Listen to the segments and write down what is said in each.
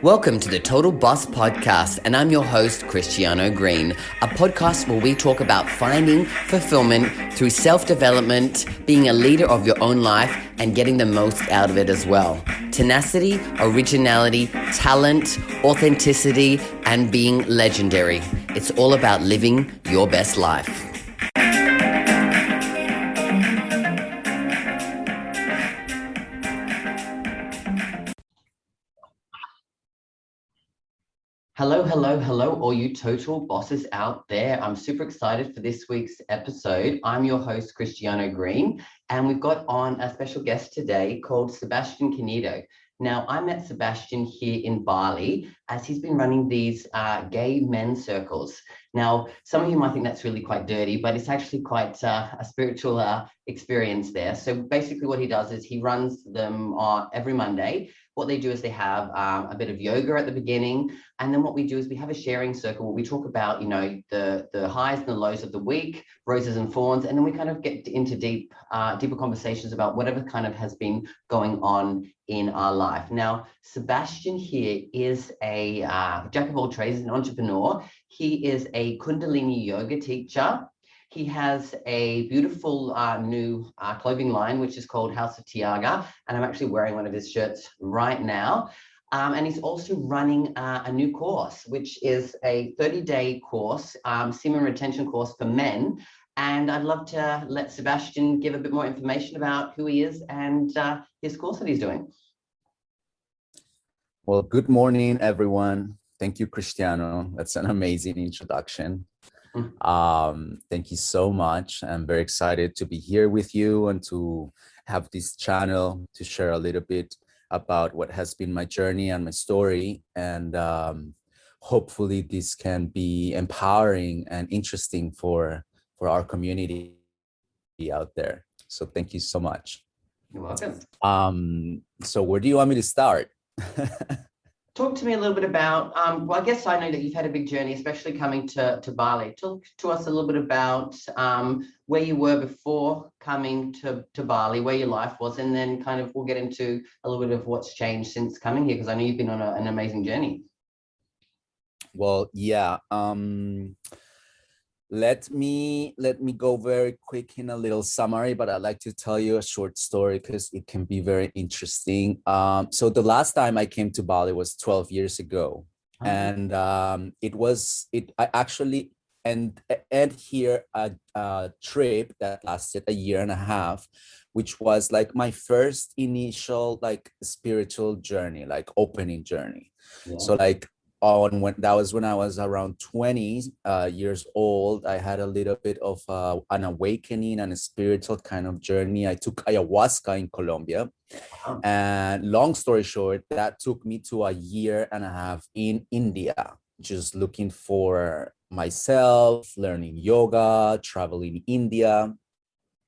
Welcome to the Total Boss Podcast, and I'm your host, Cristiano Green, a podcast where we talk about finding fulfillment through self-development, being a leader of your own life, and getting the most out of it as well. Tenacity, originality, talent, authenticity, and being legendary. It's all about living your best life. Hello, all you total bosses out there. I'm super excited for this week's episode. I'm your host, Cristiano Green, and we've got on a special guest today called Sebastian Canedo. Now, I met Sebastian here in Bali as he's been running these gay men circles. Now, some of you might think that's really quite dirty, but it's actually quite a spiritual experience there. So basically what he does is he runs them every Monday. What they do is they have a bit of yoga at the beginning. And then what we do is we have a sharing circle where we talk about, the highs and the lows of the week, roses and thorns. And then we kind of get into deeper conversations about whatever kind of has been going on in our life. Now, Sebastian here is a jack of all trades, an entrepreneur. He is a Kundalini yoga teacher. He has a beautiful new clothing line, which is called House of Tiaga. And I'm actually wearing one of his shirts right now. And he's also running a new course, which is a 30-day course, semen retention course for men. And I'd love to let Sebastian give a bit more information about who he is and his course that he's doing. Well, good morning, everyone. Thank you, Cristiano. That's an amazing introduction. Thank you so much. I'm very excited to be here with you and to have this channel to share a little bit about what has been my journey and my story. And hopefully this can be empowering and interesting for our community out there. So thank you so much. You're welcome. So where do you want me to start? Talk to me a little bit about, well, I guess I know that you've had a big journey, especially coming to Bali. Talk to us a little bit about where you were before coming to Bali, where your life was, and then kind of we'll get into a little bit of what's changed since coming here, because I know you've been on an amazing journey. Well, yeah. Let me go very quick in a little summary, but I'd like to tell you a short story because it can be very interesting. So the last time I came to Bali was 12 years ago. And I actually end here a trip that lasted a year and a half, which was like my first initial like spiritual journey, like opening journey. Yeah. So like that was when I was around 20 years old. I had a little bit of an awakening and a spiritual kind of journey. I took ayahuasca in Colombia. Wow. And long story short, that took me to a year and a half in India, just looking for myself, learning yoga, traveling India.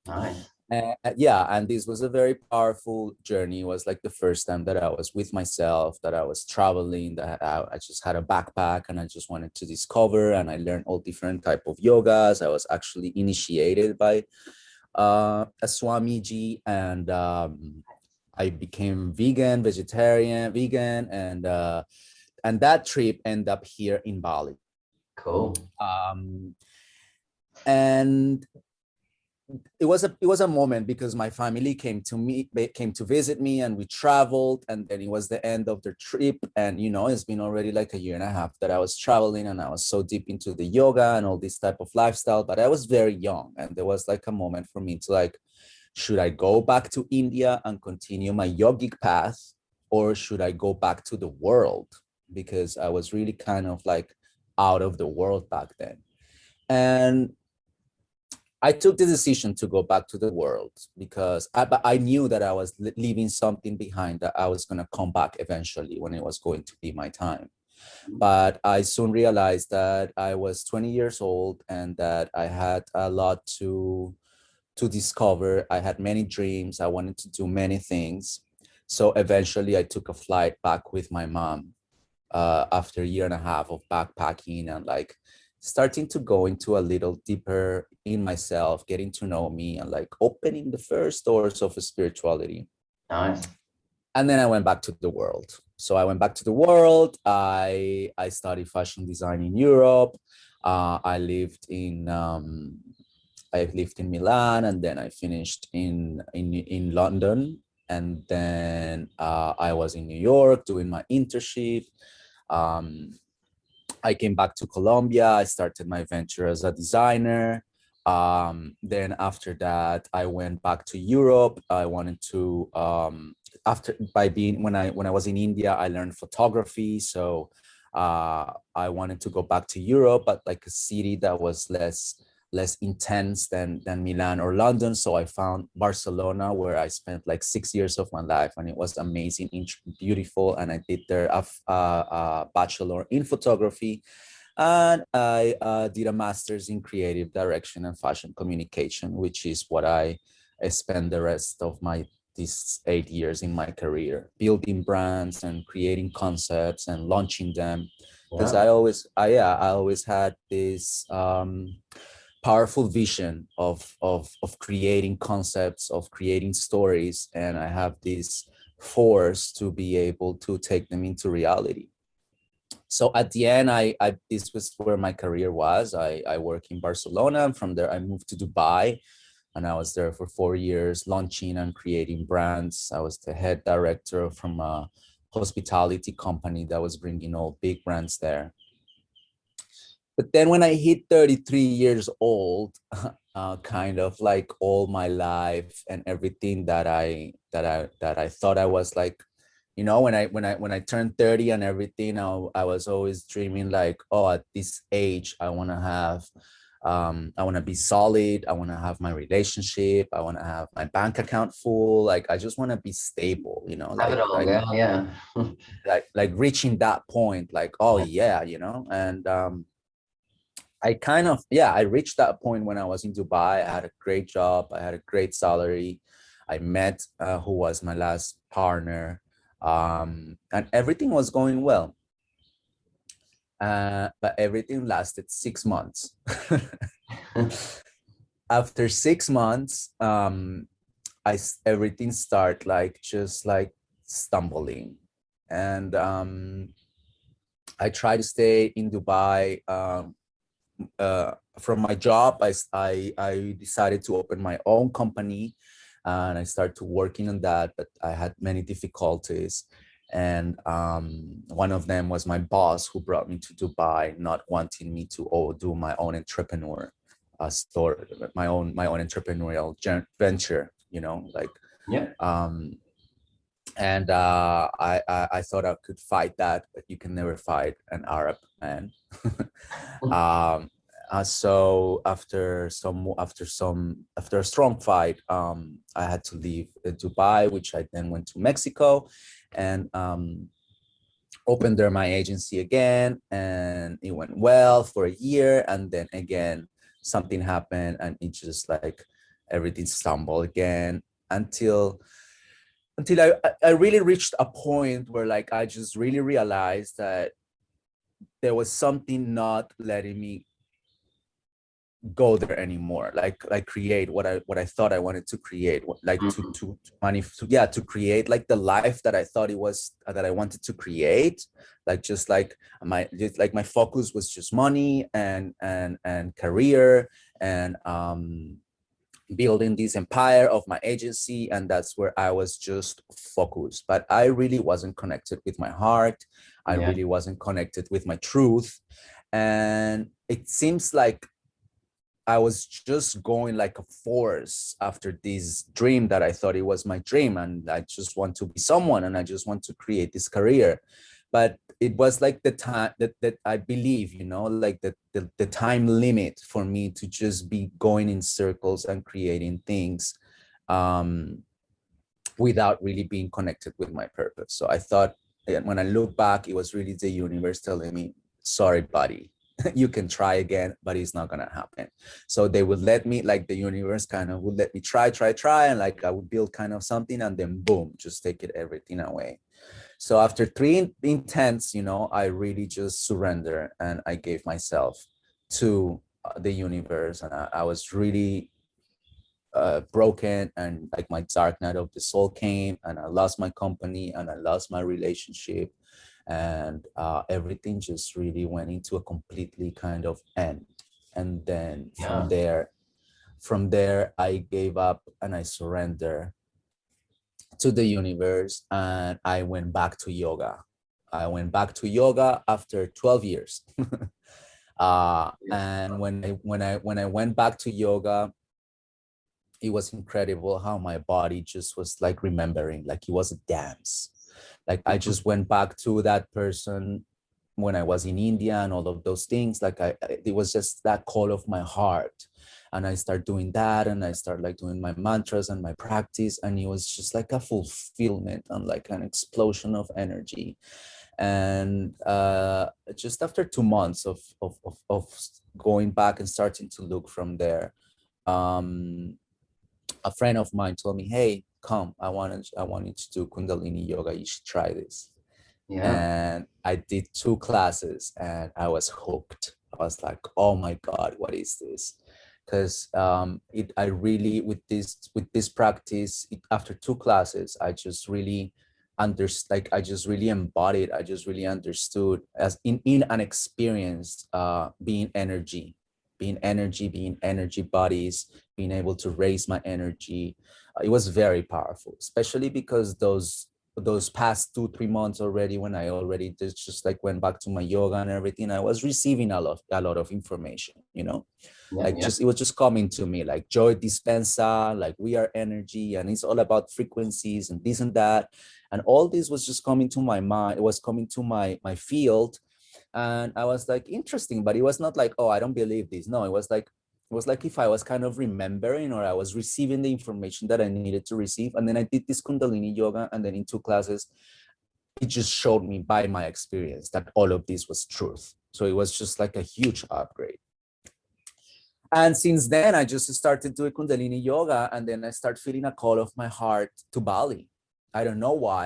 Nice. And this was a very powerful journey. It was like the first time that I was with myself, that I was traveling, that I just had a backpack and I just wanted to discover, and I learned all different type of yogas. I was actually initiated by a Swamiji, and I became vegetarian, and that trip ended up here in Bali. Cool. And it was a moment because my family came to visit me, and we traveled, and then it was the end of their trip. And it's been already like a year and a half that I was traveling, and I was so deep into the yoga and all this type of lifestyle, but I was very young, and there was like a moment for me to like, should I go back to India and continue my yogic path, or should I go back to the world? Because I was really kind of like out of the world back then. And I took the decision to go back to the world because I knew that I was leaving something behind, that I was going to come back eventually when it was going to be my time. But I soon realized that I was 20 years old and that I had a lot to discover. I had many dreams. I wanted to do many things. So eventually I took a flight back with my mom after a year and a half of backpacking and like starting to go into a little deeper in myself, getting to know me, and like opening the first doors of spirituality. Nice. And then I went back to the world. So I went back to the world. I studied fashion design in Europe. I lived in Milan, and then I finished in London, and then I was in New York doing my internship. Um, I came back to Colombia. I started my venture as a designer. Then after that, I went back to Europe. I wanted to after by being when I was in India, I learned photography. So I wanted to go back to Europe, but like a city that was less intense than Milan or London. So I found Barcelona, where I spent like 6 years of my life, and it was amazing, beautiful. And I did there a bachelor in photography, and I did a master's in creative direction and fashion communication, which is what I spent the rest of these 8 years in my career, building brands and creating concepts and launching them. Because Wow. I always had this powerful vision of creating concepts, of creating stories, and I have this force to be able to take them into reality. So at the end, I this was where my career was. I work in Barcelona, and from there I moved to Dubai, and I was there for 4 years, launching and creating brands. I was the head director from a hospitality company that was bringing all big brands there. But then when I hit 33 years old, kind of like all my life and everything that I thought I was like, when I turned 30 and everything, I was always dreaming like, oh, at this age, I want to be solid. I want to have my relationship. I want to have my bank account full. Like, I just want to be stable, Have it all, girl. Yeah. like reaching that point, like, oh yeah, and I reached that point when I was in Dubai. I had a great job. I had a great salary. I met who was my last partner, and everything was going well. But everything lasted 6 months. After 6 months, everything started like just like stumbling, and I tried to stay in Dubai. From my job, I decided to open my own company, and I started working on that, but I had many difficulties. And one of them was my boss, who brought me to Dubai, not wanting me to do my own entrepreneur store, my own entrepreneurial venture, like Yeah. and I thought I could fight that, but you can never fight an Arab man. So after a strong fight, I had to leave Dubai, which I then went to Mexico, and opened there my agency again, and it went well for a year, and then again something happened, and it just like everything stumbled again until I really reached a point where like I just really realized that there was something not letting me go there anymore, like create what I thought I wanted to create, like to create like the life that I thought it was, that I wanted to create, like just like my focus was just money and career, and building this empire of my agency, and that's where I was just focused. But I really wasn't connected with my heart. I Yeah. really wasn't connected with my truth, and it seems like I was just going like a force after this dream that I thought it was my dream, and I just want to be someone, and I just want to create this career. But it was like the time that I believe, like the time limit for me to just be going in circles and creating things, um, without really being connected with my purpose. So I thought, when I look back, it was really the universe telling me, sorry, buddy, you can try again, but it's not gonna happen. So they would let me, like the universe kind of would let me try, and like I would build kind of something, and then boom, just take it everything away. So after 3 intents, I really just surrendered, and I gave myself to the universe, and I was really broken, and like my dark night of the soul came, and I lost my company, and I lost my relationship, and everything just really went into a completely kind of end. And then Yeah. from there I gave up and I surrendered to the universe, and I went back to yoga. I went back to yoga after 12 years. And when I went back to yoga, it was incredible how my body just was like remembering, like it was a dance. Like I Mhm. just went back to that person when I was in India and all of those things. Like it was just that call of my heart. And I start doing that, and I start like doing my mantras and my practice. And it was just like a fulfillment and like an explosion of energy. And just after 2 months of going back and starting to look from there, a friend of mine told me, "Hey, come, I want you to do Kundalini yoga. You should try this." Yeah. And I did 2 classes, and I was hooked. I was like, "Oh my God, what is this?" Because I really, with this practice, after 2 classes, I just really understood, like I just really embodied, I just really understood as in an experience, being energy bodies, being able to raise my energy. It was very powerful, especially because those past 2 3 months already, when I already just like went back to my yoga and everything, I was receiving a lot of information, Yeah. like Yeah. just it was just coming to me like joy dispensa, like we are energy, and it's all about frequencies and this and that. And all this was just coming to my mind, it was coming to my field. And I was like, interesting, but it was not like, oh, I don't believe this. No, it was like if I was kind of remembering, or I was receiving the information that I needed to receive. And then I did this Kundalini yoga, and then in 2 classes, it just showed me by my experience that all of this was truth. So it was just like a huge upgrade. And since then, I just started doing Kundalini yoga, and then I start feeling a call of my heart to Bali. I don't know why.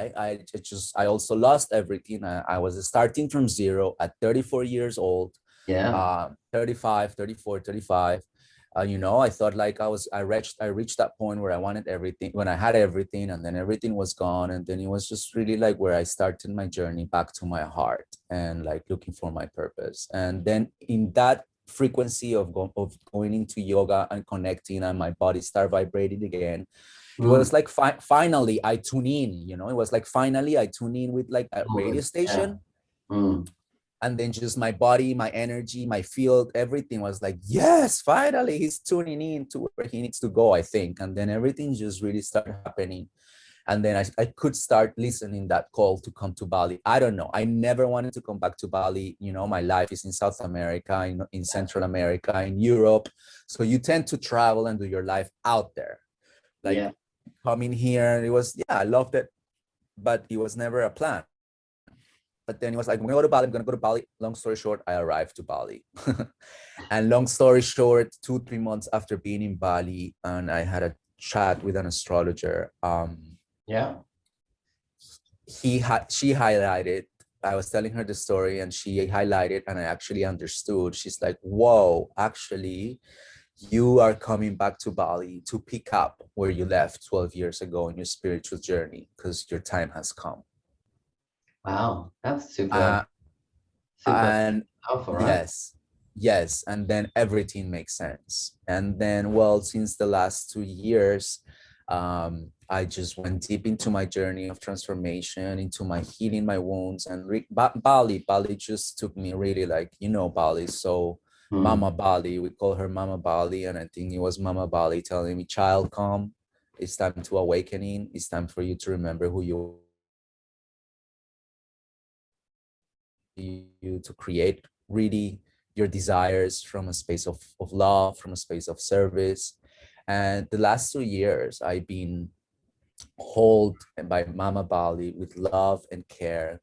I also lost everything. I was starting from zero at 34 years old, Yeah. 35, 34, 35. I thought like I reached that point where I wanted everything, when I had everything, and then everything was gone. And then it was just really like where I started my journey back to my heart, and like looking for my purpose. And then in that frequency of going into yoga and connecting, and my body start vibrating again, it was Mm. like finally I tune in. It was like finally I tune in with like a radio Yeah. station. Mm. And then just my body, my energy, my field, everything was like, yes, finally he's tuning in to where he needs to go, I think. And then everything just really started happening. And then I could start listening that call to come to Bali. I don't know, I never wanted to come back to Bali. My life is in South America, in Central America, in Europe. So you tend to travel and do your life out there. Yeah. Like coming here, it was, yeah, I loved it, but it was never a plan. But then he was like, we're gonna go to Bali, I'm gonna go to Bali. Long story short, I arrived to Bali. And long story short, 2 3 months after being in Bali, and I had a chat with an astrologer. Yeah. She highlighted, I was telling her the story, and she highlighted, and I actually understood. She's like, whoa, actually, you are coming back to Bali to pick up where you left 12 years ago in your spiritual journey, because your time has come. Wow. That's super, uh, super and powerful, right? yes, and then everything makes sense. And then, well, since the last 2 years, I just went deep into my journey of transformation, into my healing my wounds. And Bali just took me really, like, Bali. So Mm. Mama Bali, we call her Mama Bali, and I think it was Mama Bali telling me, child, come, it's time to awakening, it's time for you to remember who you you to create really your desires from a space of love, from a space of service. And the last 2 years, I've been held by Mama Bali with love and care,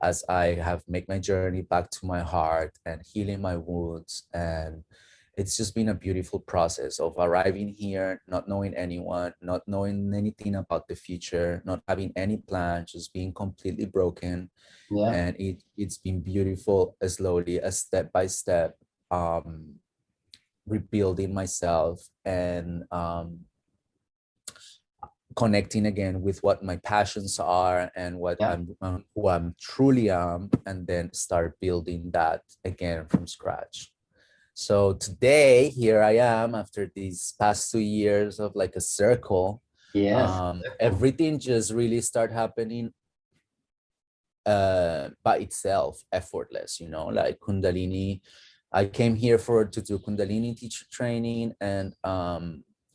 as I have made my journey back to my heart and healing my wounds. And it's just been a beautiful process of arriving here, not knowing anyone, not knowing anything about the future, not having any plan, just being completely broken. Yeah. And it's been beautiful, slowly, a step by step, rebuilding myself, and connecting again with what my passions are and what Yeah. I'm who I'm truly am, and then start building that again from scratch. So today, here I am after these past 2 years of like a circle. Yes. Everything just really start happening by itself, effortless, like Kundalini. I came here to do Kundalini teacher training, and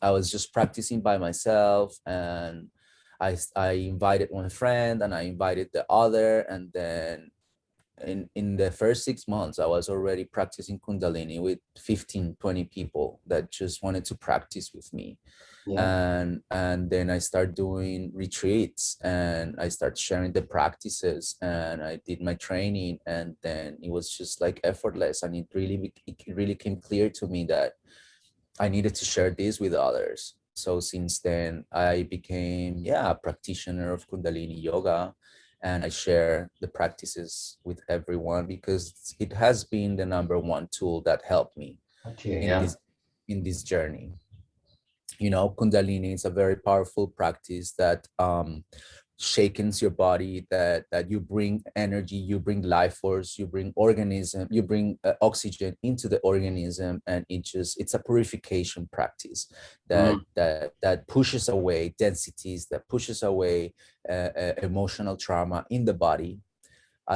I was just practicing by myself, and I invited one friend and I invited the other, and then in the first 6 months, I was already practicing Kundalini with 15, 20 people that just wanted to practice with me. Yeah. And then I started doing retreats and I started sharing the practices and I did my training, and then it was just like effortless, and it really came clear to me that I needed to share this with others. So since then, I became, a practitioner of Kundalini yoga, and I share the practices with everyone because it has been the number one tool that helped me Okay. in Yeah. this journey. Kundalini is a very powerful practice that shakens your body, that you bring energy, you bring life force, you bring organism, you bring oxygen into the organism, and it's a purification practice that Mm. that pushes away densities, that pushes away emotional trauma in the body,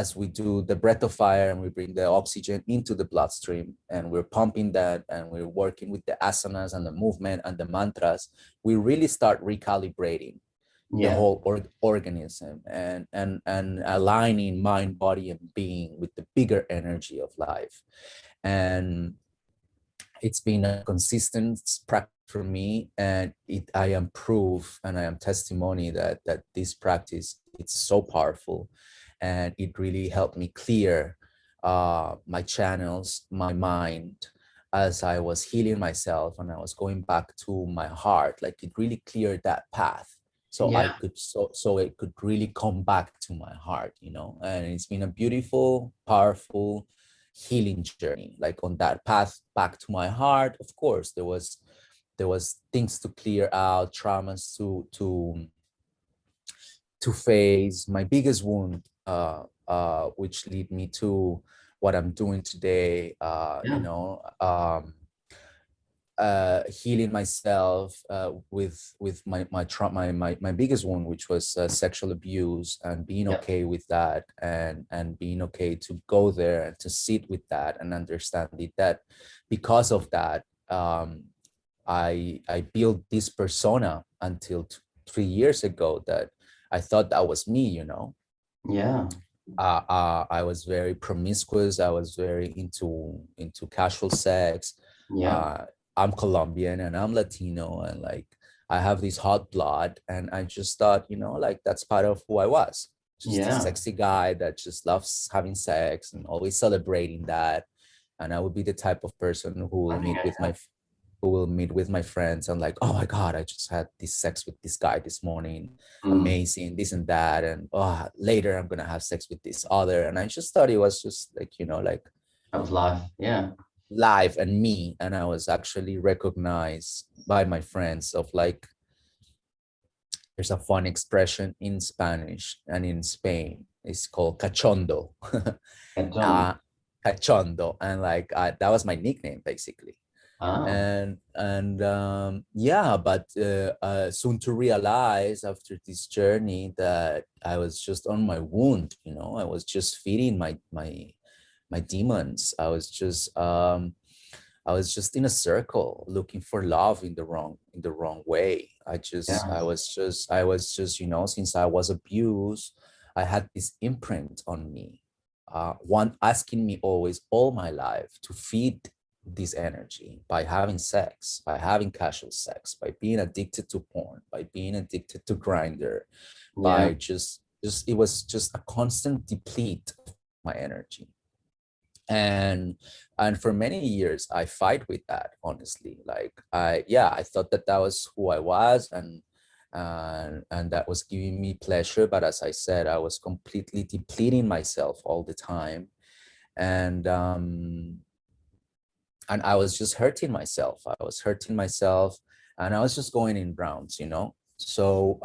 as we do the breath of fire and we bring the oxygen into the bloodstream and we're pumping that and we're working with the asanas and the movement and the mantras. We really start recalibrating the Yeah. whole organism and aligning mind, body, and being with the bigger energy of life. And it's been a consistent practice for me, and I am proof and I am testimony that this practice, it's so powerful, and it really helped me clear my channels, my mind, as I was healing myself and I was going back to my heart. Like, it really cleared that path, so I Yeah. could so it could really come back to my heart, and it's been a beautiful, powerful healing journey. Like, on that path back to my heart, of course there was things to clear out, traumas to face. My biggest wound, which lead me to what I'm doing today, Yeah. healing myself with my biggest wound, which was sexual abuse, and being Yeah. okay with that, and being okay to go there and to sit with that and understand it, that because of that, I built this persona until 3 years ago, that I thought that was me. Yeah. I was very promiscuous. I was very into casual sex. Yeah. Uh, I'm Colombian and I'm Latino, and like, I have this hot blood, and I just thought, like, that's part of who I was. Just a Yeah. sexy guy that just loves having sex and always celebrating that. And I would be the type of person I think who will meet with my friends and like, oh my God, I just had this sex with this guy this morning. mm, Amazing, this and that. And later I'm gonna have sex with this other. And I just thought it was just like, like that was life. Yeah. life and me. And I was actually recognized by my friends of like, there's a fun expression in Spanish and in Spain. It's called cachondo. Get on. uh, Cachondo. And like, that was my nickname basically. Ah. And yeah, but soon to realize after this journey that I was just on my wound. I was just feeding my demons. I was just in a circle looking for love in the wrong way. Yeah. I was just, since I was abused, I had this imprint on me, one asking me always all my life to feed this energy by having sex, by having casual sex, by being addicted to porn, by being addicted to grinder, Yeah. by just it was just a constant deplete of my energy. And for many years I fight with that, honestly. Like, I thought that was who I was, and that was giving me pleasure, but as I said, I was completely depleting myself all the time. And um and I was just hurting myself. I was hurting myself, and I was just going in rounds. So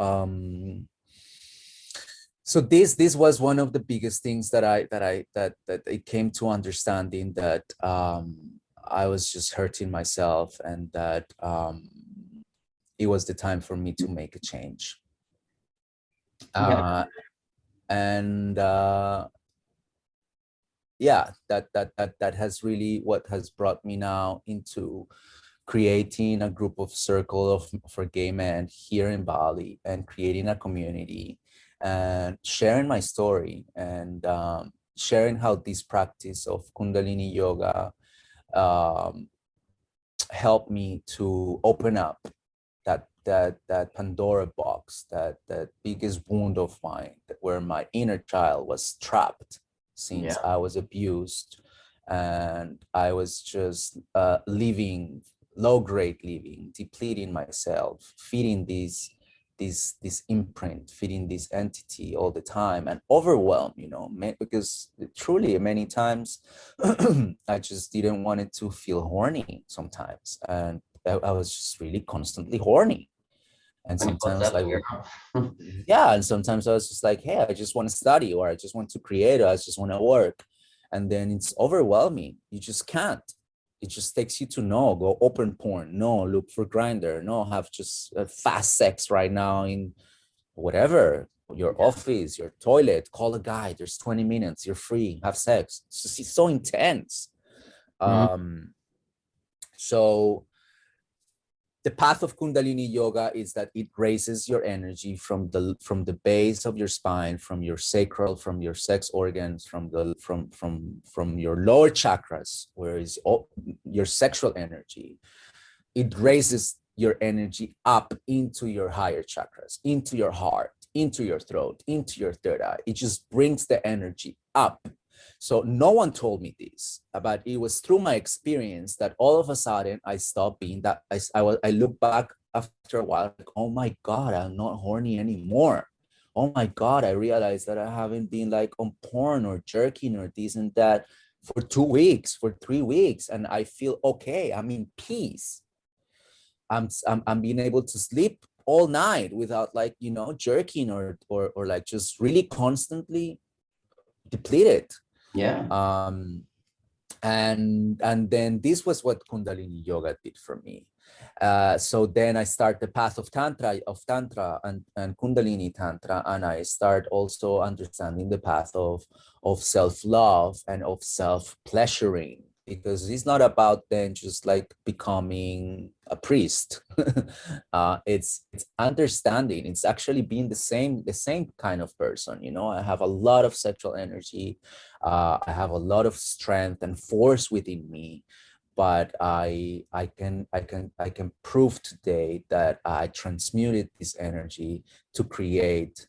so this was one of the biggest things that it came to understanding, that I was just hurting myself, and that it was the time for me to make a change. Yeah. And yeah, that has really what has brought me now into creating a group of circle for gay men here in Bali, and creating a community, and sharing my story, and sharing how this practice of Kundalini yoga um, helped me to open up that Pandora box, that biggest wound of mine, where my inner child was trapped since Yeah. I was abused, and I was just living low grade living, depleting myself, feeding this imprint, feeding this entity all the time, and overwhelmed, because truly many times I just didn't want it to feel horny sometimes, and I was just really constantly horny. And 24 sometimes 7. I You're would, yeah, and sometimes I was just like, hey, I just want to study, or I just want to create, or I just want to work. And then it's overwhelming. You just can't. It just takes you to no, go open porn, no, look for Grinder, no, have just fast sex right now in whatever, your Yeah. office, your toilet, call a guy, there's 20 minutes, you're free, have sex. It's so intense. Mhm. So the path of Kundalini yoga is that it raises your energy from the base of your spine, from your sacral, from your sex organs, from your lower chakras, where is all your sexual energy. It raises your energy up into your higher chakras, into your heart, into your throat, into your third eye. It just brings the energy up. So no one told me this, but it was through my experience that all of a sudden I stopped being that. I look back after a while, like, oh my God, I'm not horny anymore. Oh my God, I realized that I haven't been like on porn or jerking or this and that for 2 weeks, for 3 weeks, and I feel okay. I'm in peace. I'm being able to sleep all night without like jerking or like just really constantly depleted. Yeah. um and then this was what Kundalini yoga did for me. So then I start the path of tantra and Kundalini tantra, and I start also understanding the path of self-love and of self-pleasuring, because it's not about then just like becoming a priest. It's understanding, it's actually being the same kind of person. I have a lot of sexual energy, I have a lot of strength and force within me, but I can prove today that I transmuted this energy to create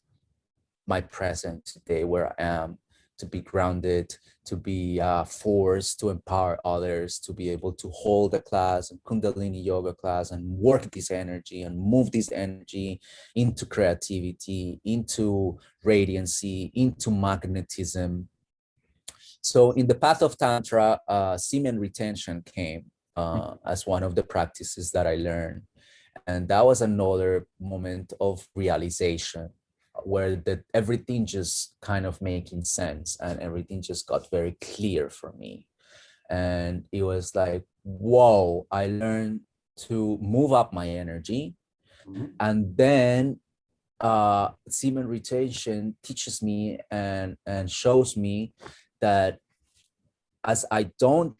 my present today, where I am, to be grounded, to be forced to empower others, to be able to hold a class, a Kundalini yoga class, and work this energy and move this energy into creativity, into radiancy, into magnetism. So in the path of Tantra, semen retention came as one of the practices that I learned. And that was another moment of realization, where everything just kind of making sense, and everything just got very clear for me. And it was like, whoa, I learned to move up my energy. Mhm. And then semen retention teaches me and shows me that as I don't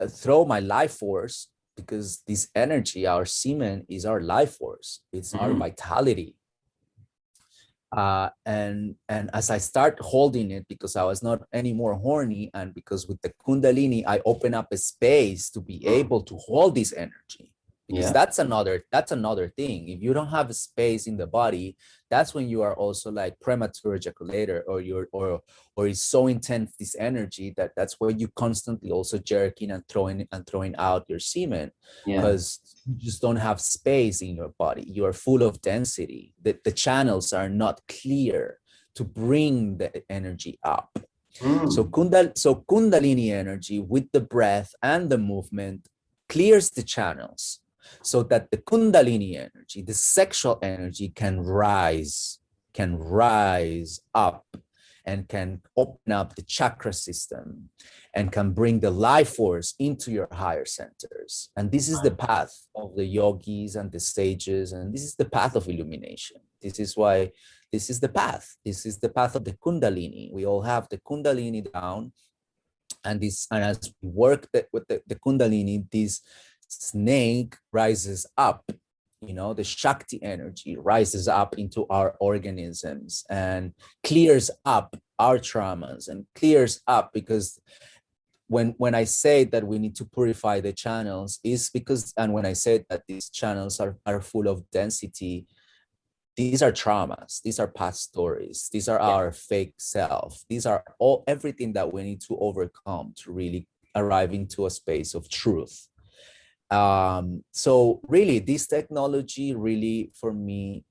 throw my life force, because this energy, our semen, is our life force, it's our Mhm. vitality. And as I start holding it, because I was not anymore horny, and because with the Kundalini I open up a space to be Mm. able to hold this energy, because Yeah. that's another thing. If you don't have a space in the body, that's when you are also like premature ejaculator, or it's so intense, this energy, that's where you constantly also jerking and throwing out your semen, Yeah. because you just don't have space in your body. You are full of density. The channels are not clear to bring the energy up. So Mm. Kundalini energy with the breath and the movement clears the channels. so that the Kundalini energy, the sexual energy can rise up and can open up the chakra system and can bring the life force into your higher centers. And this is the path of the yogis and the sages, and this is the path of illumination. This is why this is the path. This is the path of the Kundalini. We all have the Kundalini down, and as we work with the Kundalini, this snake rises up. You know, the Shakti energy rises up into our organisms and clears up our traumas and clears up, because when I say that we need to purify the channels is because, and when I say that these channels are full of density, these are traumas, these are past stories, these are our fake self, these are everything that we need to overcome to really arrive into a space of truth. So really, this technology really, for me,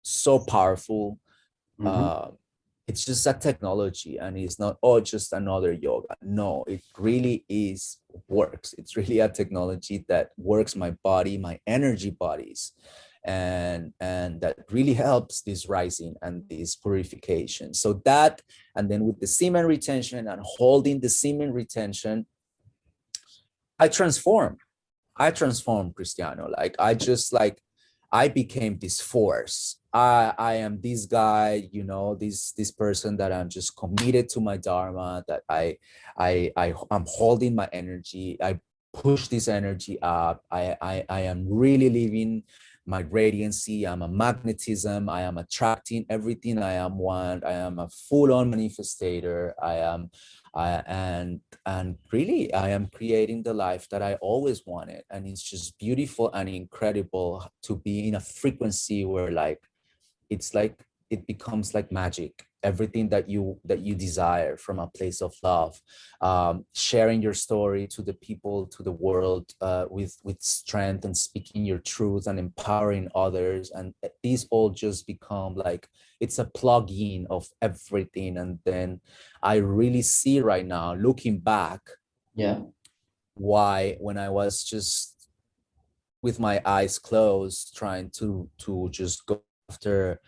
so powerful. It's just a technology, and it's not, oh, just another yoga. No, it really works. It's really a technology that works my body, my energy bodies, and that really helps this rising and this purification. So that, and then with the semen retention and holding the semen retention, I transformed, Cristiano. I became this force. I am this guy, you know, this person that I'm just committed to my dharma, that I'm holding my energy. I push this energy up. I am really living my radiancy. I'm a magnetism. I am attracting everything I am want. I am a full-on manifestator. And really, I am creating the life that I always wanted. And it's just beautiful and incredible to be in a frequency where it's like it becomes like magic. Everything that you desire from a place of love, sharing your story to the people, to the world, with strength, and speaking your truth and empowering others. And these all just become like, it's a plug-in of everything. And then I really see right now, looking back, why when I was just with my eyes closed, trying to just go after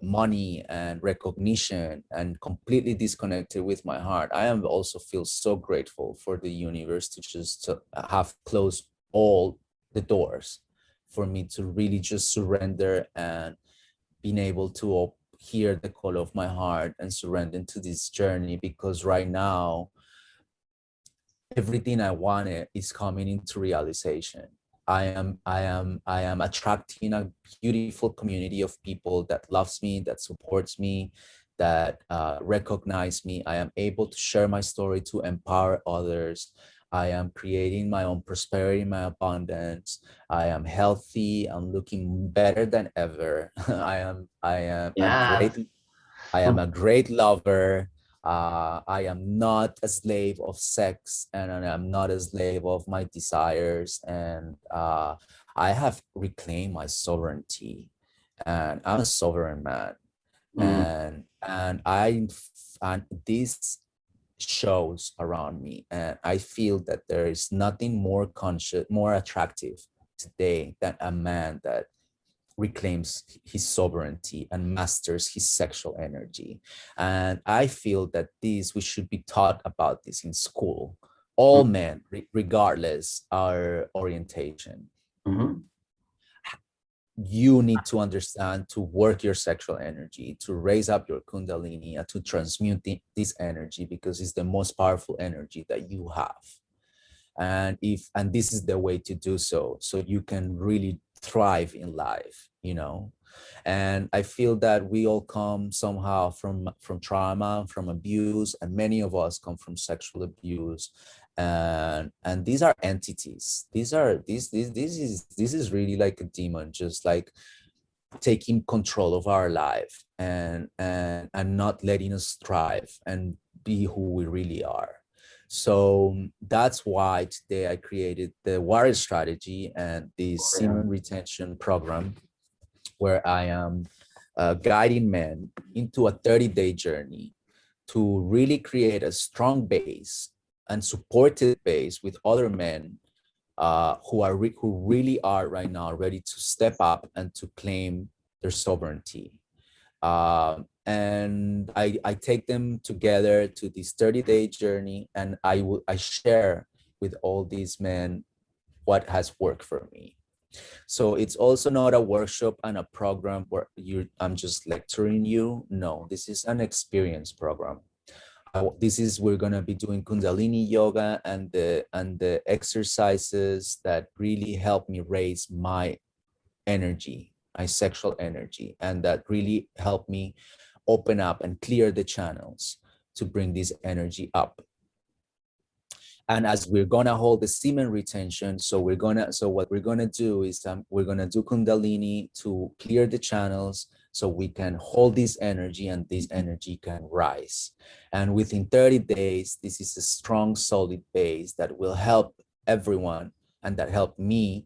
money and recognition and completely disconnected with my heart, I am also feel so grateful for the universe to have closed all the doors for me to really just surrender and being able to hear the call of my heart and surrender to this journey. Because right now, everything I wanted is coming into realization. I am attracting a beautiful community of people that loves me, that supports me, that recognize me. I am able to share my story to empower others. I am creating my own prosperity, my abundance. I am healthy. I'm looking better than ever. I am a great lover. I am not a slave of sex, and I am not a slave of my desires. And I have reclaimed my sovereignty, and I'm a sovereign man. And this shows around me, and I feel that there is nothing more conscious, more attractive today than a man that reclaims his sovereignty and masters his sexual energy. And I feel that we should be taught about this in school. All men, regardless our orientation. You need to understand to work your sexual energy, to raise up your kundalini, and to transmute this energy, because it's the most powerful energy that you have. And this is the way to do so you can really thrive in life, you know. And I feel that we all come somehow from trauma, from abuse, and many of us come from sexual abuse. And these are entities. This is really like a demon, just like taking control of our life and not letting us thrive and be who we really are. So that's why today I created the warrior strategy and the semen retention program, where I am guiding men into a 30-day journey to really create a strong base and supported base with other men who really are right now ready to step up and to claim their sovereignty. And I take them together to this 30-day journey, and I share with all these men what has worked for me. So it's also not a workshop and a program where I'm just lecturing you. No, this is an experience program. We're gonna be doing Kundalini yoga and the exercises that really help me raise my energy, my sexual energy, and that really help me open up and clear the channels to bring this energy up. And as we're gonna hold the semen retention, so what we're gonna do is we're gonna do Kundalini to clear the channels so we can hold this energy and this energy can rise. And within 30 days, this is a strong, solid base that will help everyone and that helped me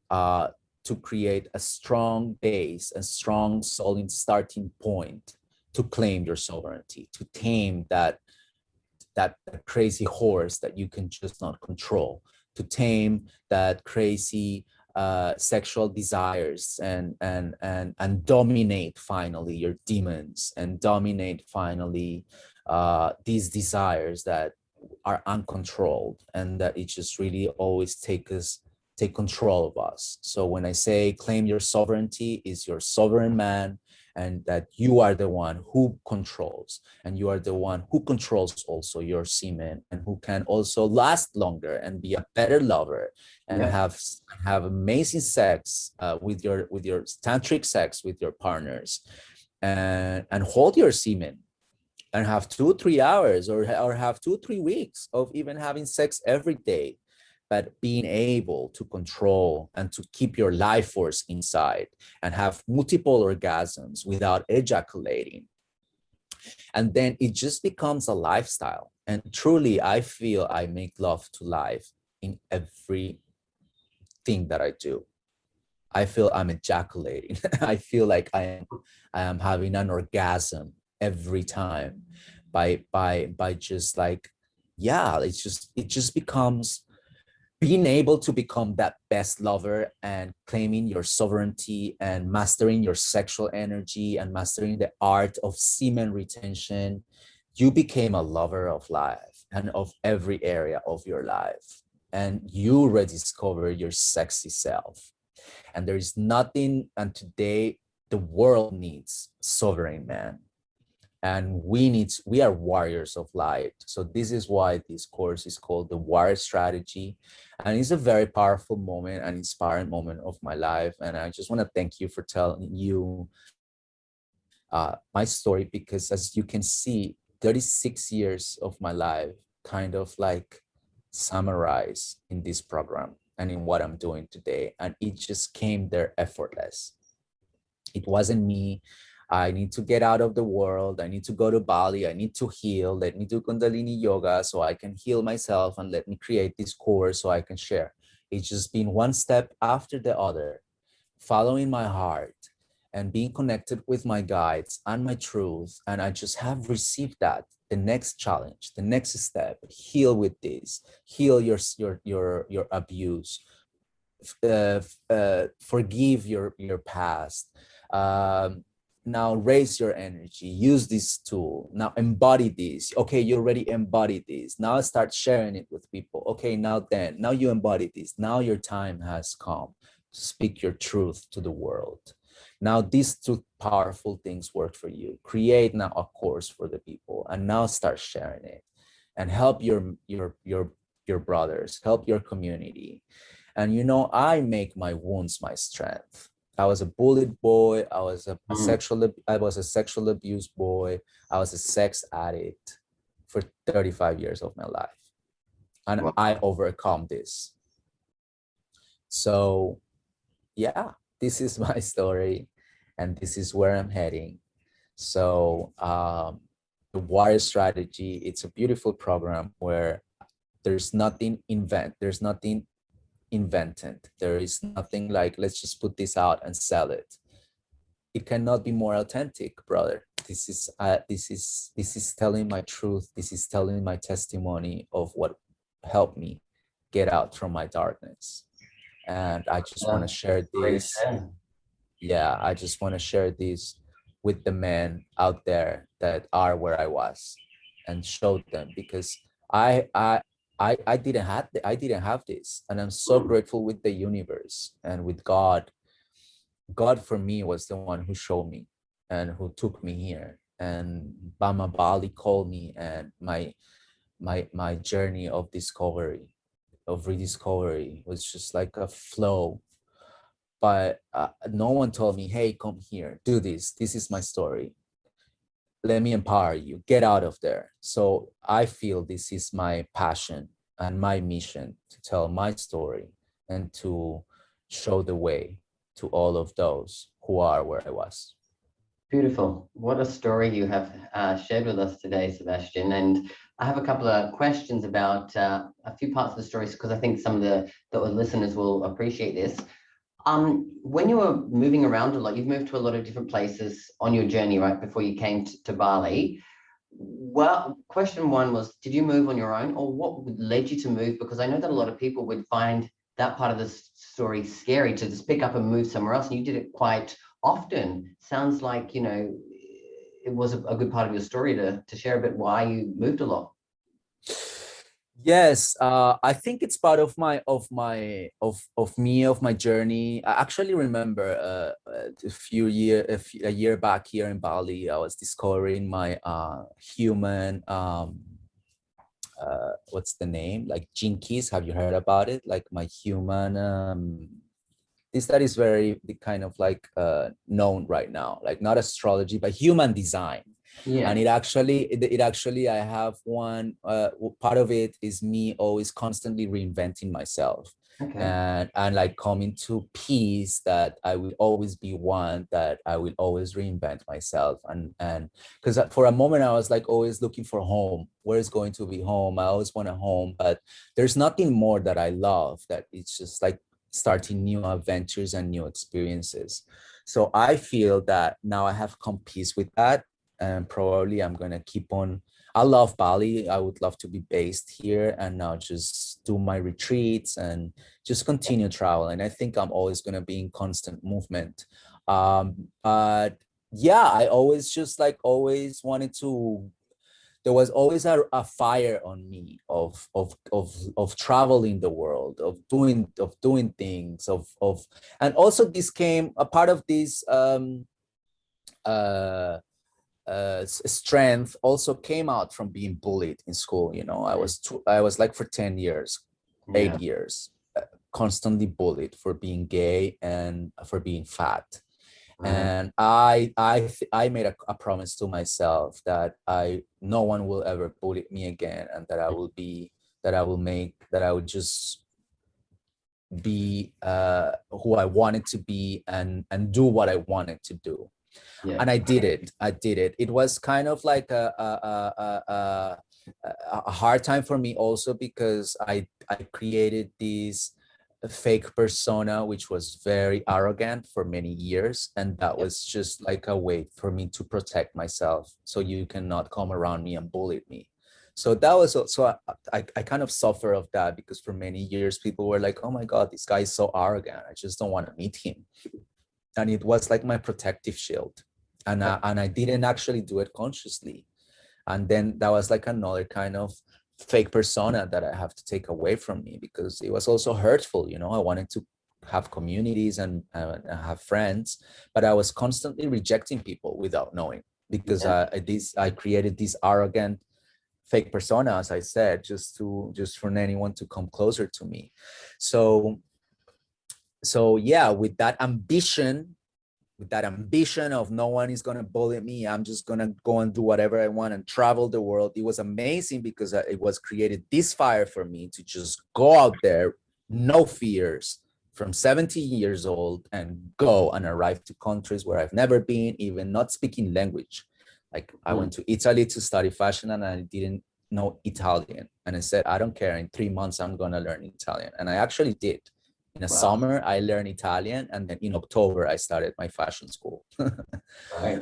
to create a strong base, a strong, solid starting point to claim your sovereignty, to tame that crazy horse that you can just not control, to tame that crazy sexual desires and dominate finally your demons and dominate finally these desires that are uncontrolled and that it just really always take control of us. So when I say claim your sovereignty, is your sovereign man, and that you are the one who controls, and you are the one who controls also your semen, and who can also last longer and be a better lover and have amazing sex with your tantric sex with your partners, and hold your semen and have 2-3 hours or have 2-3 weeks of even having sex every day, but being able to control and to keep your life force inside and have multiple orgasms without ejaculating. And then it just becomes a lifestyle. And truly, I feel I make love to life in everything that I do. I feel I'm ejaculating. I feel like I am having an orgasm every time by just like, yeah, it just becomes being able to become that best lover and claiming your sovereignty and mastering your sexual energy and mastering the art of semen retention. You became a lover of life and of every area of your life, and you rediscover your sexy self. And there is nothing, and today the world needs sovereign man, and we are warriors of light. So this is why this course is called the Warrior Strategy, and it's a very powerful moment, an inspiring moment of my life. And I just want to thank you for telling you my story, because as you can see, 36 years of my life kind of like summarize in this program and in what I'm doing today, and it just came there effortless. It wasn't me. I need to get out of the world. I need to go to Bali. I need to heal. Let me do Kundalini yoga so I can heal myself, and let me create this course so I can share. It's just been one step after the other, following my heart and being connected with my guides and my truth. And I just have received that. The next challenge, the next step, heal with this, heal your abuse, forgive your past. Now raise your energy, use this tool, now embody this. Okay, you already embodied this, now start sharing it with people. Okay, now you embody this, now your time has come to speak your truth to the world. Now these two powerful things work for you. Create now a course for the people, and now start sharing it and help your brothers, help your community. And I make my wounds my strength. I was a bullied boy. I was a sexual abuse boy. I was a sex addict for 35 years of my life. And wow. I overcome this. So yeah, this is my story, and this is where I'm heading. So the Warrior Strategy, it's a beautiful program where there's nothing invented. There is nothing like, let's just put this out and sell it. It cannot be more authentic, brother. This is telling my truth. This is telling my testimony of what helped me get out from my darkness. And I just want to share Great this. share. Yeah, I just want to share this with the men out there that are where I was, and show them, because I didn't have this, and I'm so grateful with the universe and with God. God for me was the one who showed me and who took me here. And Bama Bali called me, and my journey of discovery, of rediscovery, was just like a flow. But no one told me, hey, come here, do this. This is my story. Let me empower you. Get out of there. So I feel this is my passion and my mission, to tell my story and to show the way to all of those who are where I was. Beautiful. What a story you have shared with us today, Sebastian. And I have a couple of questions about a few parts of the story, because I think some of the listeners will appreciate this. When you were moving around a lot, you've moved to a lot of different places on your journey, right, before you came to Bali. Well, question one was, did you move on your own, or what led you to move? Because I know that a lot of people would find that part of the story scary, to just pick up and move somewhere else, and you did it quite often. Sounds like, it was a good part of your story to share a bit why you moved a lot. Yes, I think it's part of my journey. I actually remember a year back here in Bali, I was discovering my human what's the name, like jinkies. Have you heard about it? Like my human this that is very the kind of like known right now, like not astrology but human design. Yeah. And it actually I have one part of it is me always constantly reinventing myself, Okay. and like coming to peace that I will always be one, that I will always reinvent myself. And because for a moment I was like always looking for home. Where is going to be home? I always want a home, but there's nothing more that I love, that it's just like starting new adventures and new experiences. So I feel that now I have come peace with that, and probably I'm gonna keep on. I love Bali. I would love to be based here and now just do my retreats and just continue traveling. I think I'm always gonna be in constant movement. But yeah, I always just like always wanted to. There was always a fire on me of traveling the world, of doing things, of and also this came a part of this uh strength also came out from being bullied in school. I was like for 10 years, 8 Yeah. years, constantly bullied for being gay and for being fat. And I made a promise to myself that no one will ever bully me again, and that I would just be who I wanted to be, and do what I wanted to do. Yeah. And I did it. It was kind of like a hard time for me also, because I created this fake persona which was very arrogant for many years, and that Yep. was just like a way for me to protect myself, so you cannot come around me and bully me. So that was also I kind of suffer of that, because for many years people were like, oh my god, this guy is so arrogant, I just don't want to meet him. And it was like my protective shield, and I didn't actually do it consciously. And then that was like another kind of fake persona that I have to take away from me, because it was also hurtful. I wanted to have communities and have friends, but I was constantly rejecting people without knowing, because Yeah. I created this arrogant fake persona, as I said, just for anyone to come closer to me. So yeah, with that ambition of no one is going to bully me, I'm just going to go and do whatever I want and travel the world. It was amazing, because it was created this fire for me to just go out there, no fears, from 17 years old, and go and arrive to countries where I've never been, even not speaking language. Like I went to Italy to study fashion, and I didn't know Italian. And I said, I don't care, in 3 months, I'm going to learn Italian. And I actually did. In the Wow. summer, I learned Italian, and then in October, I started my fashion school. Right.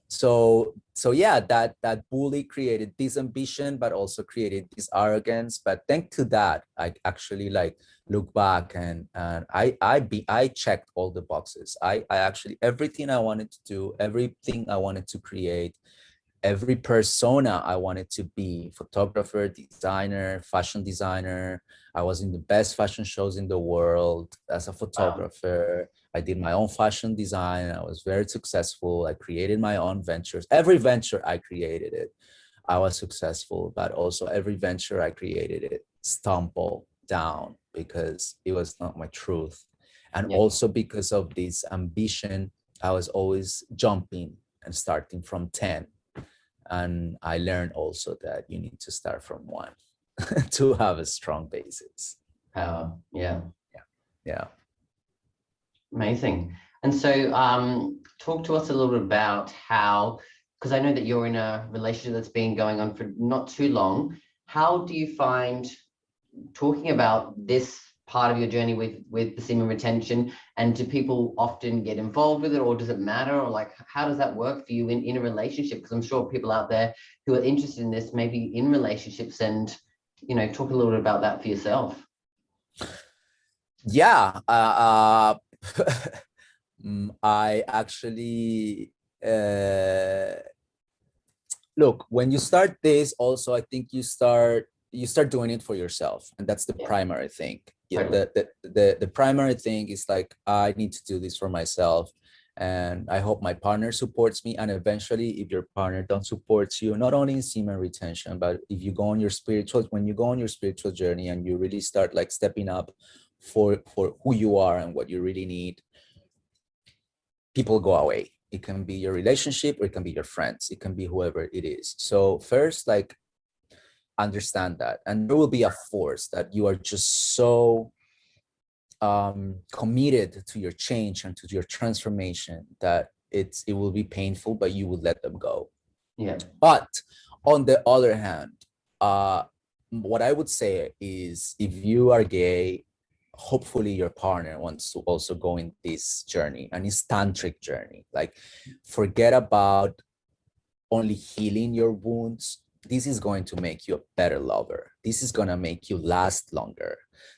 So yeah, that bully created this ambition, but also created this arrogance. But thanks to that, I actually like look back, and I checked all the boxes. I actually, everything I wanted to do, everything I wanted to create, every persona I wanted to be: photographer, designer, fashion designer. I was in the best fashion shows in the world as a Wow. photographer. I did my own fashion design. I was very successful. I created my own ventures. Every venture I created it, I was successful, but also every venture I created it stumbled down because it was not my truth. And Yeah. also because of this ambition, I was always jumping and starting from 10. And I learned also that you need to start from one to have a strong basis. Power. Yeah. Yeah. Amazing. And so, talk to us a little bit about how, because I know that you're in a relationship that's been going on for not too long. How do you find talking about this part of your journey with the semen retention, and do people often get involved with it, or does it matter, or like how does that work for you in a relationship? Because I'm sure people out there who are interested in this, maybe in relationships, and talk a little bit about that for yourself. Yeah. I actually look, when you start this, also I think you start doing it for yourself, and that's the Yeah, primary thing. Yeah, totally. the primary thing is like, I need to do this for myself, and I hope my partner supports me. And eventually, if your partner don't support you, not only in semen retention, but if you go on your spiritual, when you go on your spiritual journey and you really start like stepping up for who you are and what you really need, people go away. It can be your relationship, or it can be your friends, it can be whoever it is. So first, like, understand that, and there will be a force that you are just so committed to your change and to your transformation that it will be painful, but you will let them go. Yeah. But on the other hand, uh what I would say is, if you are gay, hopefully your partner wants to also go in this journey, and it's tantric journey. Like, forget about only healing your wounds. This is going to make you a better lover. This is going to make you last longer.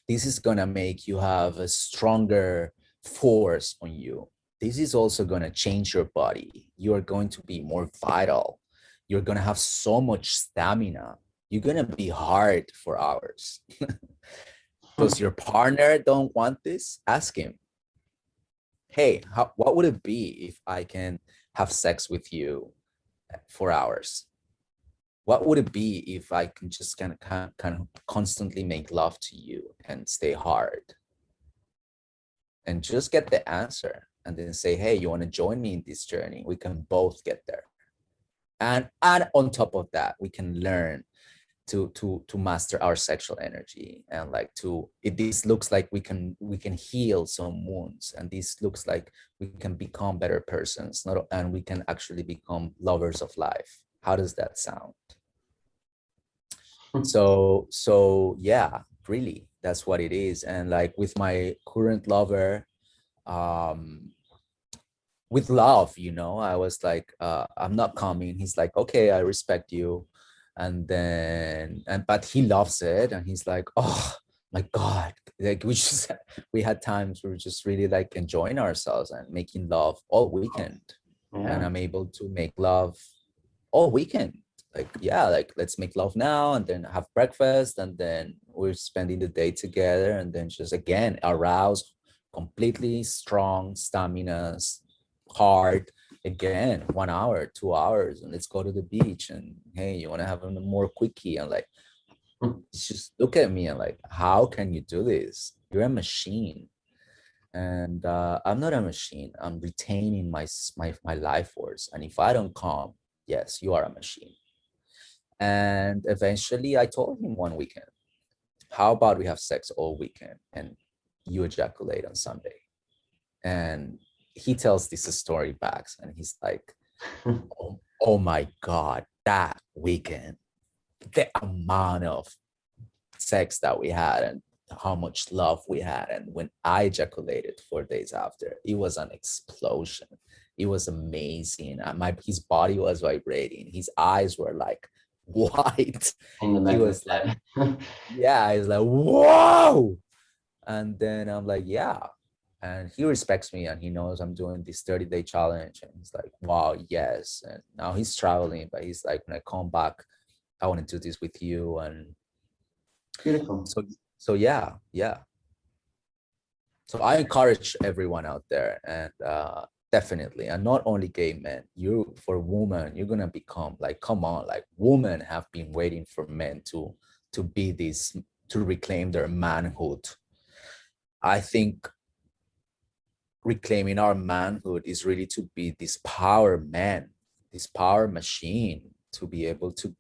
This is going to make you have a stronger force on you. This is also going to change your body. You are going to be more vital. You're going to have so much stamina. You're going to be hard for hours. Does your partner don't want this? Ask him, hey, what would it be if I can have sex with you for hours? What would it be if I can just kind of constantly make love to you and stay hard? And just get the answer, and then say, hey, you want to join me in this journey? We can both get there. And on top of that, we can learn to master our sexual energy, and like this looks like we can heal some wounds, and this looks like we can become better persons, not and we can actually become lovers of life. How does that sound? So yeah, really, that's what it is. And like, with my current lover, um with love, I was like, I'm not coming. He's like, okay, I respect you. But he loves it, and he's like, oh my god, like, we had times we were just really like enjoying ourselves and making love all weekend. And Yeah. I'm able to make love all weekend. Like, yeah, like, let's make love now, and then have breakfast, and then we're spending the day together, and then just again arouse, completely strong stamina, hard again, 1 hour, 2 hours, and let's go to the beach. And hey, you want to have a more quickie? And like, just look at me and like, how can you do this? You're a machine. And I'm not a machine. I'm retaining my life force. And if I don't come, yes, you are a machine. And eventually I told him one weekend, how about we have sex all weekend and you ejaculate on Sunday? And he tells this story back, and he's like, oh my God, that weekend, the amount of sex that we had, and how much love we had. And when I ejaculated 4 days after, it was an explosion. It was amazing. His body was vibrating. His eyes were like white. In the He magnet was like, that. yeah, he's like, whoa. And then I'm like, yeah. And he respects me and he knows I'm doing this 30-day challenge. And he's like, wow, yes. And now he's traveling, but he's like, when I come back, I want to do this with you. And Beautiful. so yeah, yeah. So I encourage everyone out there, and definitely, and not only gay men, you, for women, you're gonna become like, come on, like women have been waiting for men to be this, to reclaim their manhood. I think reclaiming our manhood is really to be this power man, this power machine, to be able to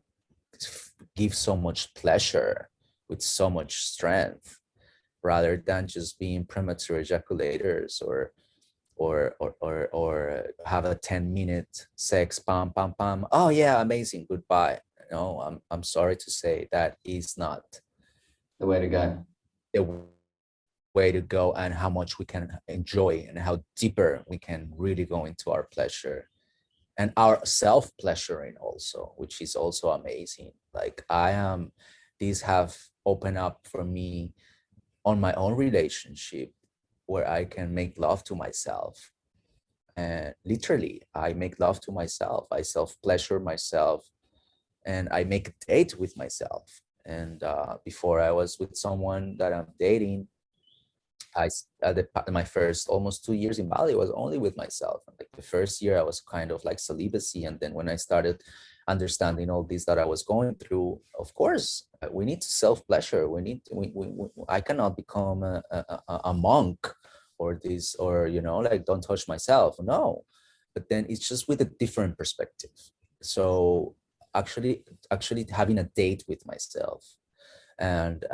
give so much pleasure with so much strength, rather than just being premature ejaculators, or have a 10-minute sex, pam pam pam, oh yeah, amazing, goodbye. No, I'm sorry to say that is not The way to go. the way to go, and how much we can enjoy and how deeper we can really go into our pleasure and our self-pleasuring also, which is also amazing. Like these have opened up for me on my own relationship, where I can make love to myself. And literally, I make love to myself. I self-pleasure myself, and I make a date with myself. And before I was with someone that I'm dating, my first almost 2 years in Bali was only with myself. Like the first year I was kind of like celibacy, and then when I started understanding all this that I was going through, of course we need to self-pleasure. I cannot become a monk, or this, or like, don't touch myself, no. But then it's just with a different perspective. So actually having a date with myself, and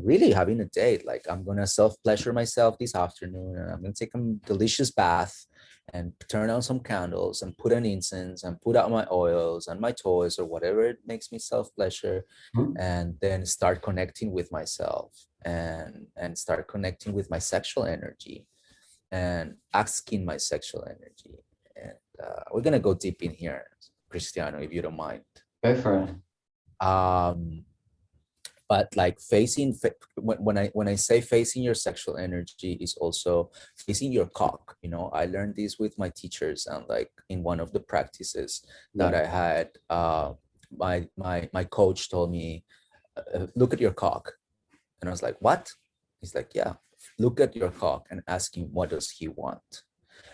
really having a date, like, I'm gonna self-pleasure myself this afternoon, and I'm gonna take a delicious bath and turn on some candles and put an incense and put out my oils and my toys or whatever it makes me self-pleasure, Mhm. and then start connecting with myself, and start connecting with my sexual energy, and asking my sexual energy. And we're gonna go deep in here, Cristiano, if you don't mind. Go for it. But like when I say facing your sexual energy, is also facing your cock. I learned this with my teachers, and like in one of the practices that Yeah. I had, my coach told me, look at your cock. And I was like, what? He's like, yeah, look at your cock and ask him, what does he want?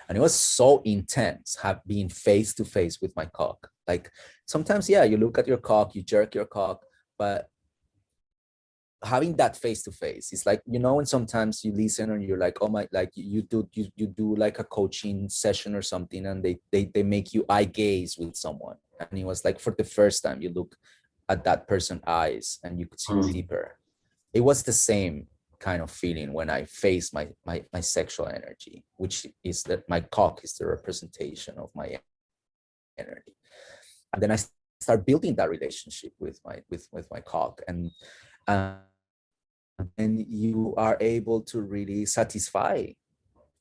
And it was so intense, have been face to face with my cock. Like, sometimes, yeah, you look at your cock, you jerk your cock, but having that face to face, it's like, when sometimes you listen and you're like, oh my, like you do like a coaching session or something, and they make you eye gaze with someone, and it was like, for the first time you look at that person's eyes and you could see Mm. deeper. It was the same kind of feeling when I face my sexual energy, which is that my cock is the representation of my energy. And then I start building that relationship with my cock, and you are able to really satisfy,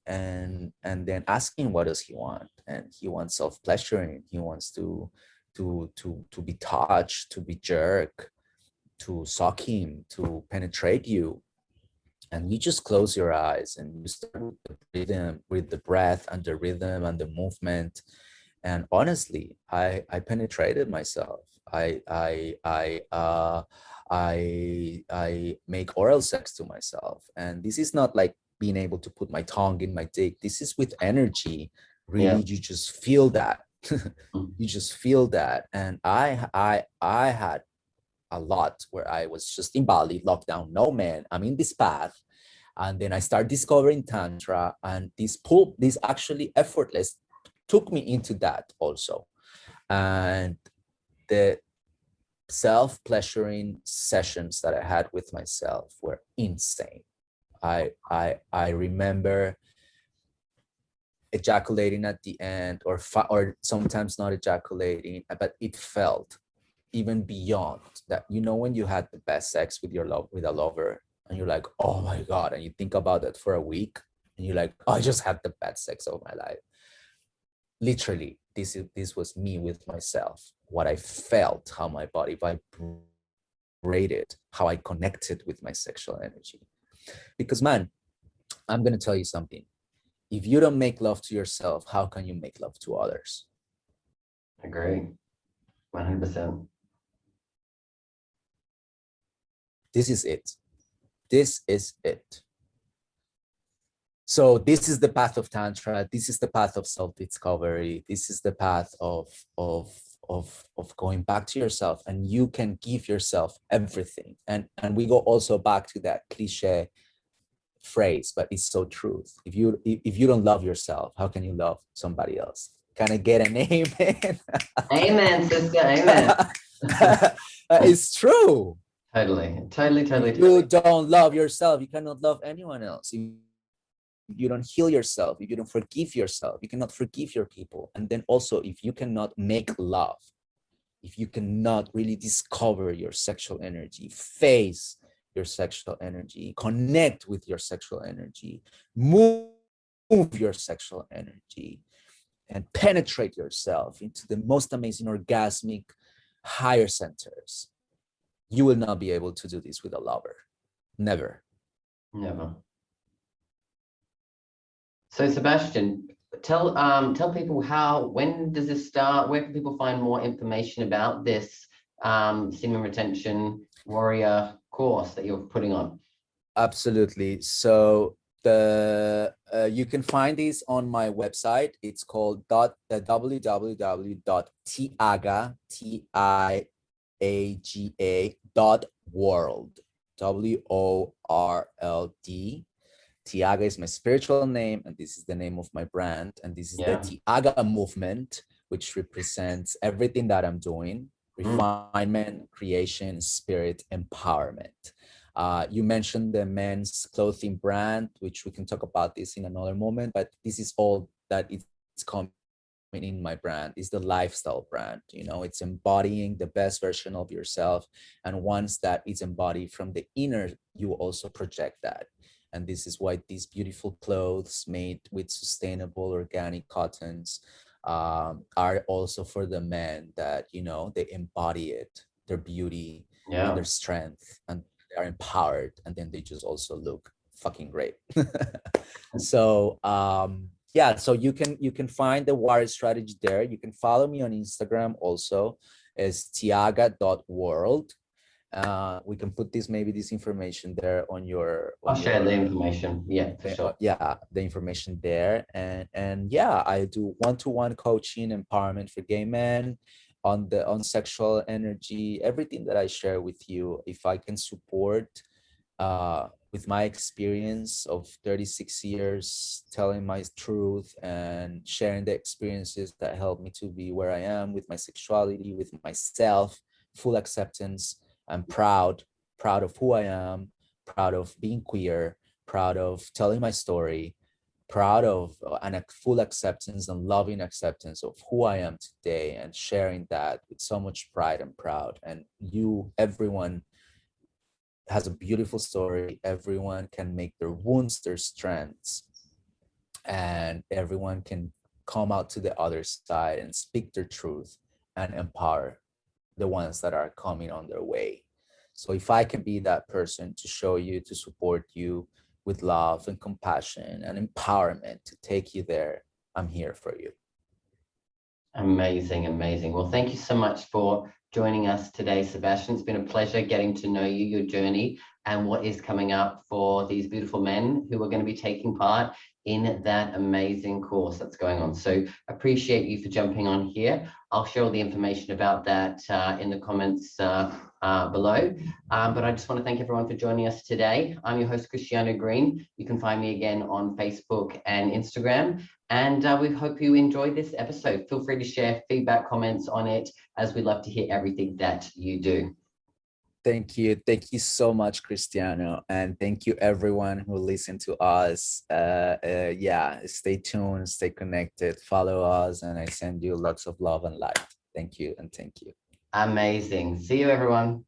and then asking, what does he want? And he wants self-pleasuring. He wants to be touched, to be jerked, to suck him, to penetrate you. And you just close your eyes and you start with the rhythm, with the breath and the rhythm and the movement. And honestly, I penetrated myself. I make oral sex to myself, and this is not like being able to put my tongue in my dick. This is with energy. Really, Yeah. you just feel that. Mm. You just feel that. And I had a lot where I was just in Bali, lockdown, no man, I'm in this path. And then I start discovering Tantra, and this actually effortless took me into that also. And the self-pleasuring sessions that I had with myself were insane. I remember ejaculating at the end, or sometimes not ejaculating, but it felt even beyond that. When you had the best sex with a lover, and you're like, oh my God, and you think about it for a week, and you're like, oh, I just had the best sex of my life. Literally, this was me with myself, what I felt, how my body vibrated, how I connected with my sexual energy. Because man, I'm gonna tell you something. If you don't make love to yourself, how can you make love to others? Agree. 100%. This is it. This is it. So this is the path of Tantra. This is the path of self-discovery. This is the path of going back to yourself, and you can give yourself everything. And we go also back to that cliche phrase, but it's so true. If you don't love yourself, how can you love somebody else? Can I get an amen? Amen, sister. Amen. It's true. Totally. If you don't love yourself, you cannot love anyone else. If you don't heal yourself, if you don't forgive yourself, you cannot forgive your people. And then also, if you cannot make love, if you cannot really discover your sexual energy, face your sexual energy, connect with your sexual energy, move your sexual energy, and penetrate yourself into the most amazing orgasmic higher centers, you will not be able to do this with a lover. Never. So Sebastian, tell people when does this start? Where can people find more information about this semen retention warrior course that you're putting on? Absolutely. So you can find this on my website. It's called www.tiaga, TIAGA.world, WORLD. Tiaga is my spiritual name, and this is the name of my brand. And this is the Tiaga movement, which represents everything that I'm doing: refinement, creation, spirit, empowerment. You mentioned the men's clothing brand, which we can talk about this in another moment, but this is all that it's coming in my brand. Is the lifestyle brand. You know, it's embodying the best version of yourself, and once that is embodied from the inner, you also project that. And this is why these beautiful clothes made with sustainable organic cottons are also for the men that, you know, they embody it, their beauty and their strength, and they are empowered, and then they just also look fucking great. So yeah, so you can find the warrior strategy there. You can follow me on Instagram also as tiaga.world. We can put this information there on your I'll share the information. Yeah, for sure. Yeah, the information there. And yeah, I do one-to-one coaching, empowerment for gay men on sexual energy, everything that I share with you. If I can support with my experience of 36 years telling my truth and sharing the experiences that helped me to be where I am with my sexuality, with myself, full acceptance. I'm proud of who I am, proud of being queer, proud of telling my story, proud of and a full acceptance and loving acceptance of who I am today, and sharing that with so much pride and proud. And everyone has a beautiful story. Everyone can make their wounds their strengths, and everyone can come out to the other side and speak their truth and empower the ones that are coming on their way. So if I can be that person to show you, to support you with love and compassion and empowerment to take you there, I'm here for you. Amazing. Well, thank you so much for joining us today, Sebastian. It's been a pleasure getting to know you, your journey, and what is coming up for these beautiful men who are going to be taking part in that amazing course that's going on. So appreciate you for jumping on here. I'll share all the information about that in the comments below. But I just want to thank everyone for joining us today. I'm your host, Cristiano Green. You can find me again on Facebook and Instagram. And we hope you enjoyed this episode. Feel free to share feedback, comments on it, as we love to hear everything that you do. Thank you. Thank you so much, Cristiano. And thank you everyone who listened to us. Yeah, stay tuned, stay connected, follow us, and I send you lots of love and light. Thank you and thank you. Amazing. See you, everyone.